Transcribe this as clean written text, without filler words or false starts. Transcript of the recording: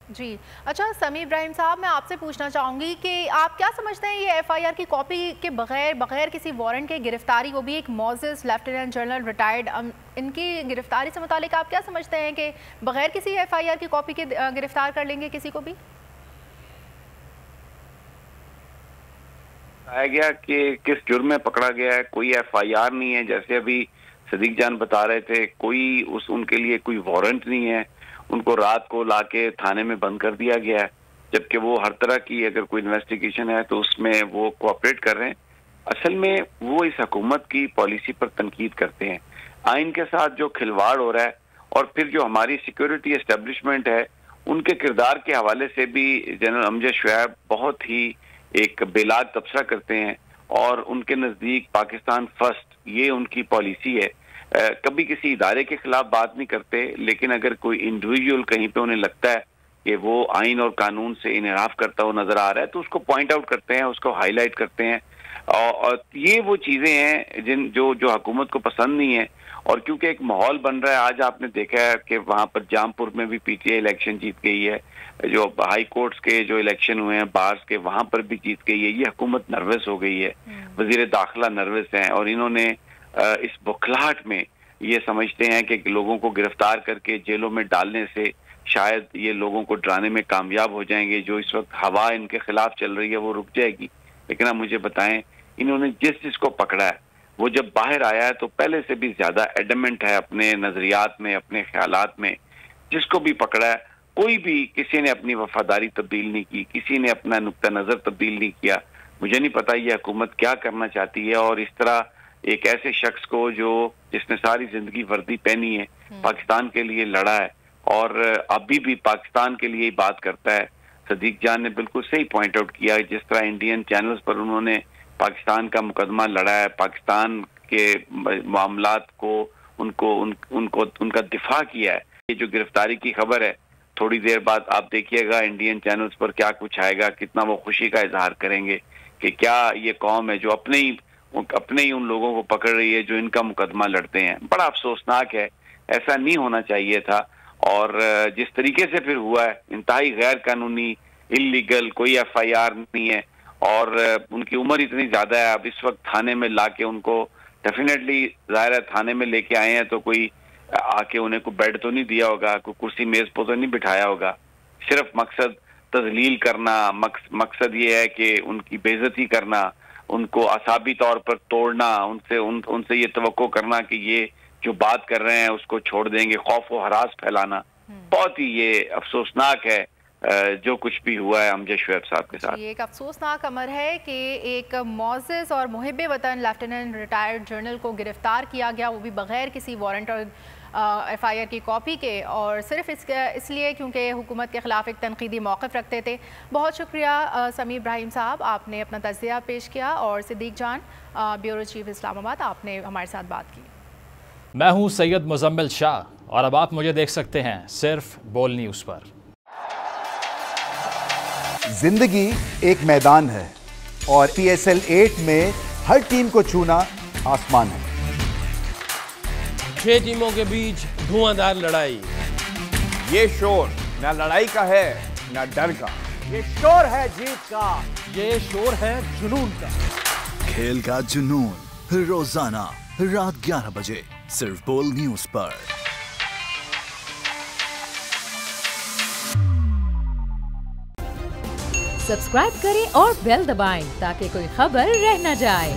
जी। अच्छा समी इब्राहिम साहब, मैं आपसे पूछना चाहूँगी कि आप क्या समझते हैं ये एफआईआर की कॉपी के बगैर किसी वारंट के गिरफ्तारी, वो भी एक मोजेस लेफ्टिनेंट जनरल रिटायर्ड, इनकी गिरफ्तारी से मुतालिक आप क्या समझते हैं कि बगैर किसी एफआईआर की कॉपी के गिरफ्तार कर लेंगे किसी को भी? बताया गया कि किस जुर्म में पकड़ा गया है, कोई एफआईआर नहीं है। जैसे अभी सदीक जान बता रहे थे, कोई उनके लिए कोई वारंट नहीं है। उनको रात को लाके थाने में बंद कर दिया गया है, जबकि वो हर तरह की अगर कोई इन्वेस्टिगेशन है तो उसमें वो कोऑपरेट कर रहे हैं। असल में वो इस हुकूमत की पॉलिसी पर तनकीद करते हैं, आइन के साथ जो खिलवाड़ हो रहा है, और फिर जो हमारी सिक्योरिटी एस्टेब्लिशमेंट है उनके किरदार के हवाले से भी जनरल अमजद शुएब बहुत ही एक बेलाग तबसरा करते हैं, और उनके नजदीक पाकिस्तान फर्स्ट ये उनकी पॉलिसी है। कभी किसी इदारे के खिलाफ बात नहीं करते, लेकिन अगर कोई इंडिविजुअल कहीं पे उन्हें लगता है कि वो आइन और कानून से इनहराफ करता हुआ नजर आ रहा है तो उसको पॉइंट आउट करते हैं, उसको हाईलाइट करते हैं। और ये वो चीजें हैं जो हुकूमत को पसंद नहीं है। और क्योंकि एक माहौल बन रहा है, आज आपने देखा है कि वहां पर जामपुर में भी पीटीआई इलेक्शन जीत गई है, जो हाई कोर्ट्स के जो इलेक्शन हुए हैं बार्स के, वहां पर भी जीत गई है। ये हुकूमत नर्वस हो गई है, वजीर दाखिला नर्वस हैं, और इन्होंने इस बुखलाहट में ये समझते हैं कि लोगों को गिरफ्तार करके जेलों में डालने से शायद ये लोगों को डराने में कामयाब हो जाएंगे। जो इस वक्त हवा इनके खिलाफ चल रही है वो रुक जाएगी। लेकिन आप मुझे बताएं, इन्होंने जिसको पकड़ा है वो जब बाहर आया है तो पहले से भी ज्यादा एडमेंट है अपने नजरियात में, अपने ख्यालात में। जिसको भी पकड़ा है, कोई भी किसी ने अपनी वफादारी तब्दील नहीं की, किसी ने अपना नुक्ता नजर तब्दील नहीं किया। मुझे नहीं पता ये हुकूमत क्या करना चाहती है, और इस तरह एक ऐसे शख्स को जिसने सारी जिंदगी वर्दी पहनी है, पाकिस्तान के लिए लड़ा है और अभी भी पाकिस्तान के लिए ही बात करता है। सदीक जान ने बिल्कुल सही पॉइंट आउट किया, जिस तरह इंडियन चैनल्स पर उन्होंने पाकिस्तान का मुकदमा लड़ा है, पाकिस्तान के मामलात को उनका दिफा किया है। ये जो गिरफ्तारी की खबर है, थोड़ी देर बाद आप देखिएगा इंडियन चैनल्स पर क्या कुछ आएगा, कितना वो खुशी का इजहार करेंगे कि क्या ये कौम है जो अपने ही उन लोगों को पकड़ रही है जो इनका मुकदमा लड़ते हैं। बड़ा अफसोसनाक है, ऐसा नहीं होना चाहिए था। और जिस तरीके से फिर हुआ है, इंतहाई गैर कानूनी, इलीगल, कोई एफआईआर नहीं है, और उनकी उम्र इतनी ज्यादा है। अब इस वक्त थाने में लाके उनको डेफिनेटली, जाहिर है थाने में लेके आए हैं तो कोई आके उन्हें कोई बेड तो नहीं दिया होगा, कोई कुर्सी मेज पर तो नहीं बिठाया होगा। सिर्फ मकसद तजलील करना, मकसद ये है कि उनकी बेइज्जती करना, उनको असाबी तौर पर तोड़ना, उनसे ये तवक्को करना कि ये जो बात कर रहे हैं उसको छोड़ देंगे, खौफ व हरास फैलाना। बहुत ही ये अफसोसनाक है जो कुछ भी हुआ है अमजद शुएब साहब के साथ। ये एक अफसोसनाक अमर है कि एक मोअज़्ज़ज़ और मुहिब्बे वतन लेफ्टिनेंट रिटायर्ड जनरल को गिरफ्तार किया गया, वो भी बगैर किसी वारंट और एफआईआर की कॉपी के, और सिर्फ इसलिए क्योंकि हुकूमत के ख़िलाफ़ एक तनकीदी मौक़िफ़ रखते थे। बहुत शुक्रिया समी इब्राहिम साहब, आपने अपना तज़किया पेश किया, और सिद्दीक जान, ब्यूरो चीफ इस्लामाबाद, आपने हमारे साथ बात की। मैं हूँ सैयद मुज़म्मिल शाह, और अब आप मुझे देख सकते हैं सिर्फ बोल न्यूज़ पर। जिंदगी एक मैदान है और PSL 8 में हर टीम को छूना आसमान है। 6 टीमों के बीच धुआंधार लड़ाई। ये शोर ना लड़ाई का है ना डर का, ये शोर है जीत का, ये शोर है जुनून का। खेल का जुनून रोजाना रात 11 बजे सिर्फ बोल न्यूज पर। सब्सक्राइब करें और बेल दबाएं ताकि कोई खबर रह न जाए।